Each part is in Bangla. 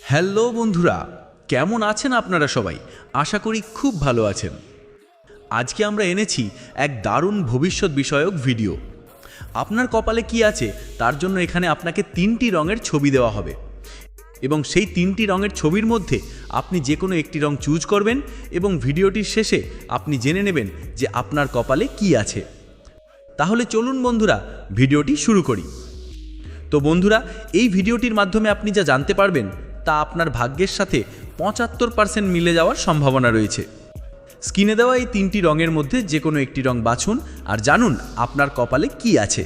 হ্যালো বন্ধুরা, কেমন আছেন আপনারা সবাই? আশা করি খুব ভালো আছেন। আজকে আমরা এনেছি এক দারুণ ভবিষ্যৎ বিষয়ক ভিডিও। আপনার কপালে কি আছে তার জন্য এখানে আপনাকে 3টি রঙের ছবি দেওয়া হবে এবং সেই 3টি রঙের ছবির মধ্যে আপনি যে কোনো একটি রং চুজ করবেন এবং ভিডিওটির শেষে আপনি জেনে নেবেন যে আপনার কপালে কি আছে। তাহলে চলুন বন্ধুরা, ভিডিওটি শুরু করি। তো বন্ধুরা, এই ভিডিওটির মাধ্যমে আপনি যা জানতে পারবেন তা আপনার ভাগ্যের সাথে 75% মিলে যাওয়ার সম্ভাবনা রয়েছে। স্ক্রিনে দেওয়া এই 3টি রঙের মধ্যে যে কোনো একটি রং বাছুন আর জানুন আপনার কপালে কি আছে।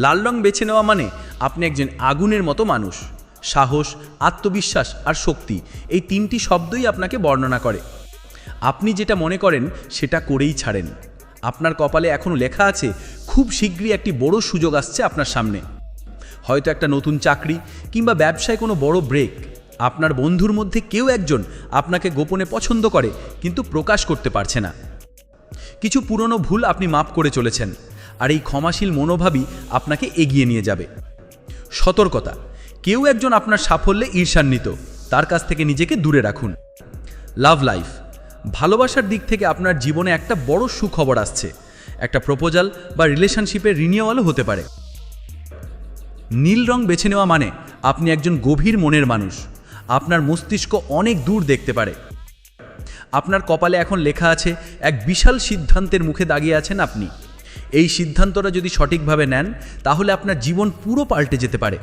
লাল রং বেছে নেওয়া মানে আপনি একজন আগুনের মতো মানুষ। সাহস, আত্মবিশ্বাস আর শক্তি, এই 3টি শব্দই আপনাকে বর্ণনা করে। আপনি যেটা মনে করেন সেটা করেই ছাড়েন। আপনার কপালে এখনও লেখা আছে খুব শীঘ্রই একটি বড় সুযোগ আসছে আপনার সামনে। হয়তো একটা নতুন চাকরি কিংবা ব্যবসায় কোনো বড় ব্রেক। আপনার বন্ধুর মধ্যে কেউ একজন আপনাকে গোপনে পছন্দ করে কিন্তু প্রকাশ করতে পারছে না। কিছু পুরনো ভুল আপনি মাপ করে চলেছেন আর এই ক্ষমাশীল মনোভাবই আপনাকে এগিয়ে নিয়ে যাবে। সতর্কতা, কেউ একজন আপনার সাফল্যে ঈর্ষান্বিত, তার কাছ থেকে নিজেকে দূরে রাখুন। লাভ লাইফ, ভালোবাসার দিক থেকে আপনার জীবনে একটা বড় সুখবর আসছে। একটা প্রপোজাল বা রিলেশনশিপের রিনিউয়ালও হতে পারে। নীল রং বেছে নেওয়া মানে আপনি একজন গভীর মনের মানুষ। আপনার মস্তিষ্ক অনেক দূর দেখতে পারে। আপনার কপালে এখন লেখা আছে এক বিশাল সিদ্ধান্তের মুখে দাঁড়িয়ে আছেন আপনি। এই সিদ্ধান্তটা যদি সঠিকভাবে নেন তাহলে আপনার জীবন পুরো পাল্টে যেতে পারে।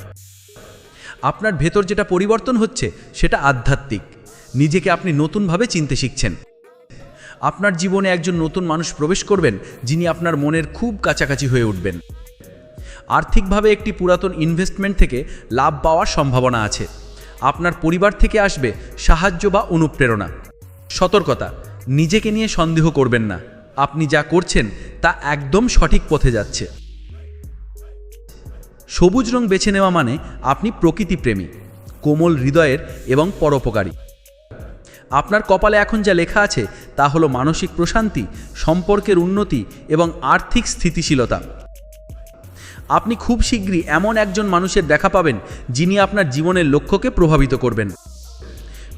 আপনার ভেতর যেটা পরিবর্তন হচ্ছে সেটা আধ্যাত্মিক। নিজেকে আপনি নতুনভাবে চিনতে শিখছেন। আপনার জীবনে একজন নতুন মানুষ প্রবেশ করবেন যিনি আপনার মনের খুব কাছাকাছি হয়ে উঠবেন। আর্থিকভাবে একটি পুরাতন ইনভেস্টমেন্ট থেকে লাভ পাওয়ার সম্ভাবনা আছে। আপনার পরিবার থেকে আসবে সাহায্য বা অনুপ্রেরণা। সতর্কতা, নিজেকে নিয়ে সন্দেহ করবেন না। আপনি যা করছেন তা একদম সঠিক পথে যাচ্ছে। সবুজ রং বেছে নেওয়া মানে আপনি প্রকৃতিপ্রেমী, কোমল হৃদয়ের এবং পরোপকারী। আপনার কপালে এখন যা লেখা আছে তা হলো মানসিক প্রশান্তি, সম্পর্কের উন্নতি এবং আর্থিক স্থিতিশীলতা। আপনি খুব শীঘ্রই এমন একজন মানুষের দেখা পাবেন যিনি আপনার জীবনের লক্ষ্যকে প্রভাবিত করবেন।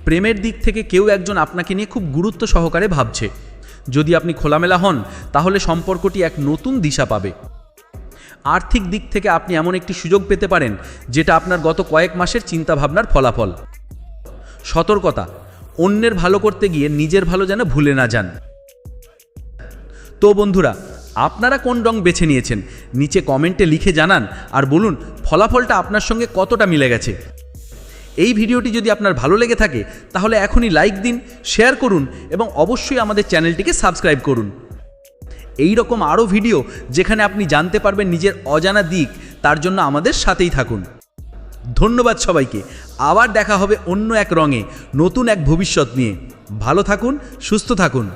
প্রেমের দিক থেকে কেউ একজন আপনাকে নিয়ে খুব গুরুত্ব সহকারে ভাবছে। যদি আপনি খোলামেলা হন তাহলে সম্পর্কটি এক নতুন দিশা পাবে। আর্থিক দিক থেকে আপনি এমন একটি সুযোগ পেতে পারেন যেটা আপনার গত কয়েক মাসের চিন্তাভাবনার ফলাফল। সতর্কতা, অন্যের ভালো করতে গিয়ে নিজের ভালো যেন ভুলে না যান। তো বন্ধুরা, আপনারা কোন রং বেছে নিয়েছেন নিচে কমেন্টে লিখে জানান আর বলুন ফলাফলটা আপনার সঙ্গে কতটা মিলে গেছে। এই ভিডিওটি যদি আপনার ভালো লেগে থাকে তাহলে এখনই লাইক দিন, শেয়ার করুন এবং অবশ্যই আমাদের চ্যানেলটিকে সাবস্ক্রাইব করুন। এই রকম আরও ভিডিও যেখানে আপনি জানতে পারবেন নিজের অজানা দিক, তার জন্য আমাদের সাথেই থাকুন। ধন্যবাদ সবাইকে। আবার দেখা হবে অন্য এক রঙে, নতুন এক ভবিষ্যৎ নিয়ে। ভালো থাকুন, সুস্থ থাকুন।